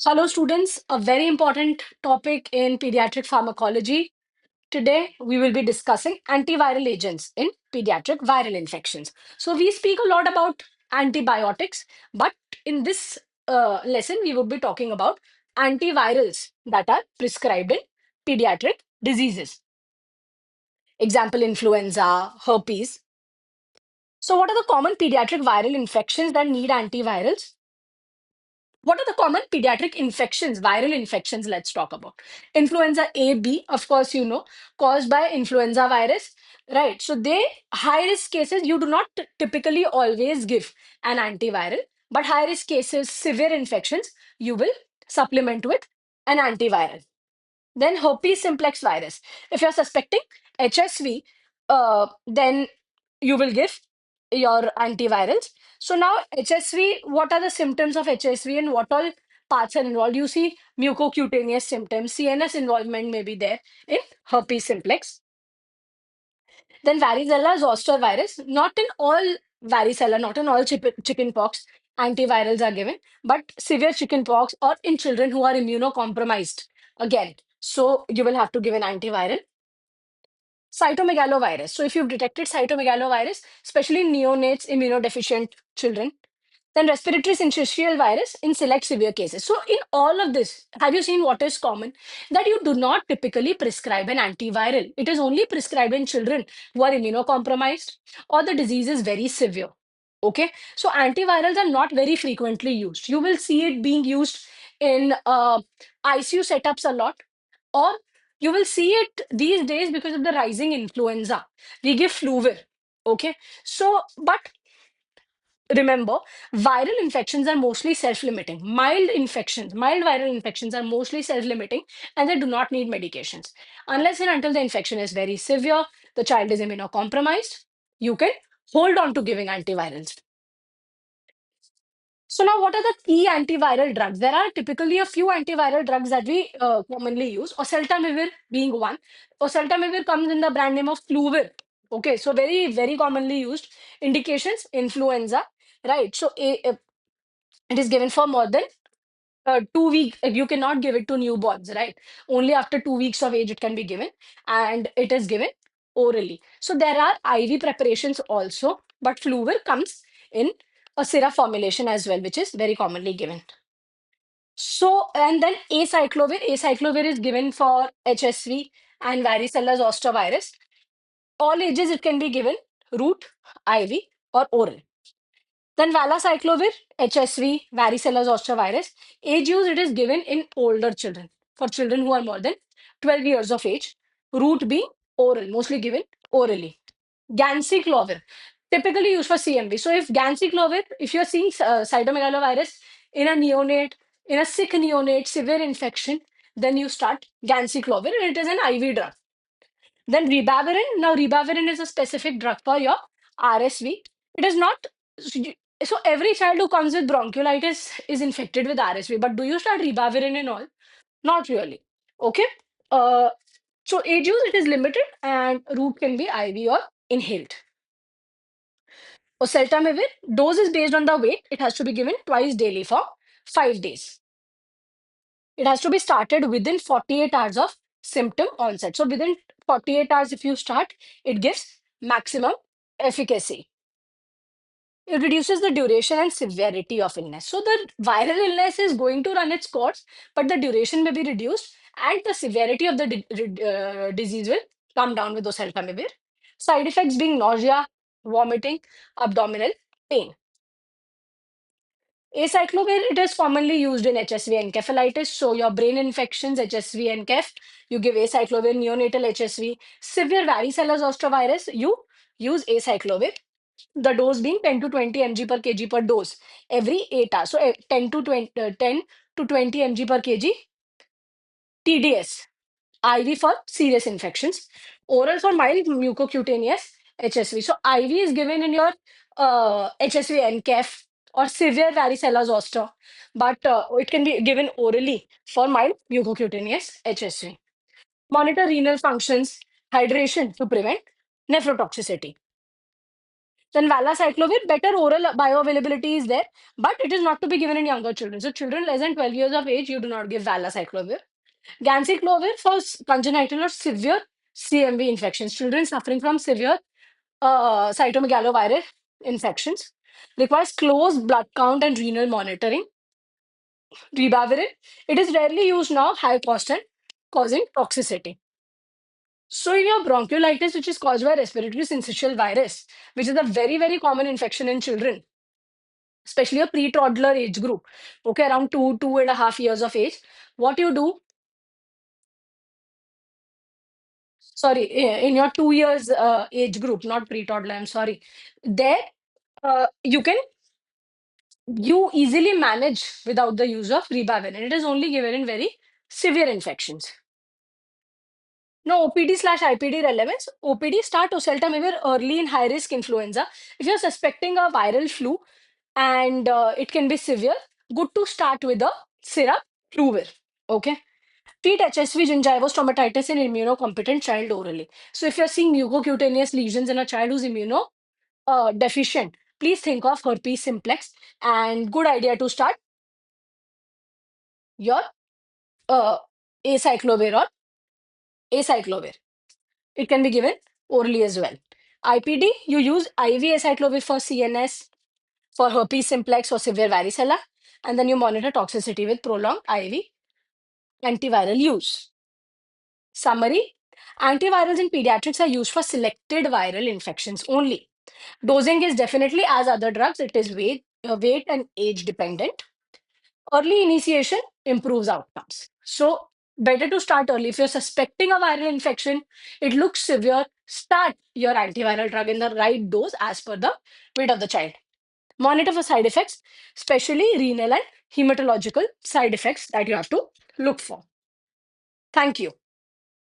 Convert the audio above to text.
Hello, students. A very important topic in pediatric pharmacology. Today, we will be discussing antiviral agents in pediatric viral infections. So, we speak a lot about antibiotics, but in this lesson, we would be talking about antivirals that are prescribed in pediatric diseases. Example, influenza, herpes. So, what are the common pediatric viral infections that need antivirals? What are the common pediatric infections, viral infections? Let's talk about influenza A, B, of course, caused by influenza virus, right? So, they high risk cases, you do not typically always give an antiviral, but high risk cases, severe infections, you will supplement with an antiviral. Then herpes simplex virus. If you're suspecting HSV, then you will give your antivirals. So now HSV, what are the symptoms of HSV and what all parts are involved? You see mucocutaneous symptoms, CNS involvement may be there in herpes simplex. Then varicella zoster virus, not in all varicella, not in all chicken pox, antivirals are given, but severe chicken pox or in children who are immunocompromised. Again, so you will have to give an antiviral. Cytomegalovirus. So if you've detected cytomegalovirus, especially in neonates, immunodeficient children, then respiratory syncytial virus in select severe cases. So in all of this, have you seen what is common? That you do not typically prescribe an antiviral. It is only prescribed in children who are immunocompromised or the disease is very severe. Okay, so antivirals are not very frequently used. You will see it being used in ICU setups a lot, or you will see it these days because of the rising influenza. We give Fluver. Okay, so but remember, viral infections are mostly self-limiting. Mild viral infections are mostly self-limiting and they do not need medications. Unless and until the infection is very severe, the child is immunocompromised, you can hold on to giving antivirals. So now, what are the key antiviral drugs? There are typically a few antiviral drugs that we commonly use. Oseltamivir being one. Oseltamivir comes in the brand name of Fluver. Okay, so very commonly used. Indications: influenza, right? So it is given for more than 2 weeks. You cannot give it to newborns, right? Only after 2 weeks of age it can be given, and it is given orally. So there are IV preparations also, but Fluver comes in a syrup formulation as well, which is very commonly given. So, and then acyclovir is given for HSV and varicella zoster virus. All ages it can be given root, IV, or oral. Then valacyclovir, HSV, varicella zoster virus. Age use it is given in older children, for children who are more than 12 years of age. Route being oral, mostly given orally. Ganciclovir, typically used for CMV. So if ganciclovir, if you're seeing cytomegalovirus in a neonate, in a sick neonate, severe infection, then you start ganciclovir and it is an IV drug. Then ribavirin. Now ribavirin is a specific drug for your RSV. It is not so every child who comes with bronchiolitis is infected with RSV. But do you start ribavirin and all? Not really. Okay. Uh, so age use it is limited and route can be IV or inhaled. Oseltamivir dose is based on the weight. It has to be given twice daily for 5 days. It has to be started within 48 hours of symptom onset. So within 48 hours, if you start, it gives maximum efficacy. It reduces the duration and severity of illness. So the viral illness is going to run its course, but the duration may be reduced and the severity of the disease will come down with oseltamivir. Side effects being nausea, vomiting, abdominal pain. Acyclovir, it is commonly used in HSV encephalitis. So your brain infections, HSV and enceph, you give acyclovir, neonatal HSV. Severe varicella zoster virus, you use acyclovir. The dose being 10 to 20 mg per kg per dose every 8 hours. So 10 to 20 mg per kg TDS. IV for serious infections. Oral for mild mucocutaneous HSV. So IV is given in your HSV NCAF or severe varicella zoster, but it can be given orally for mild mucocutaneous HSV. Monitor renal functions, hydration to prevent nephrotoxicity. Then valacyclovir, better oral bioavailability is there, but it is not to be given in younger children. So children less than 12 years of age, you do not give valacyclovir. Ganciclovir for congenital or severe CMV infections. Children suffering from severe cytomegaloviral infections requires close blood count and renal monitoring. Ribavirin, it is rarely used now, high cost and causing toxicity. So in your bronchiolitis, which is caused by respiratory syncytial virus, which is a very, very common infection in children, especially a pre-toddler age group, okay, around 2.5 years of age, what you do, sorry, in your 2 years age group, not pre-toddler, I'm sorry, there you easily manage without the use of ribavirin. It is only given in very severe infections. No OPD/IPD relevance. OPD start oseltamivir early in high risk influenza. If you're suspecting a viral flu and it can be severe, good to start with a syrup, Fluvir. Okay. Treat HSV gingival stomatitis in immunocompetent child orally. So if you're seeing mucocutaneous lesions in a child who's immuno deficient, please think of herpes simplex, and good idea to start your uh, acyclovir or acyclovir. It can be given orally as well. IPD, you use IV acyclovir for CNS, for herpes simplex or severe varicella, and then you monitor toxicity with prolonged IV antiviral use. Summary, antivirals in pediatrics are used for selected viral infections only. Dosing is definitely as other drugs, it is weight and age dependent. Early initiation improves outcomes. So, better to start early. If you're suspecting a viral infection, it looks severe, start your antiviral drug in the right dose as per the weight of the child. Monitor for side effects, especially renal and hematological side effects that you have to look for. Thank you.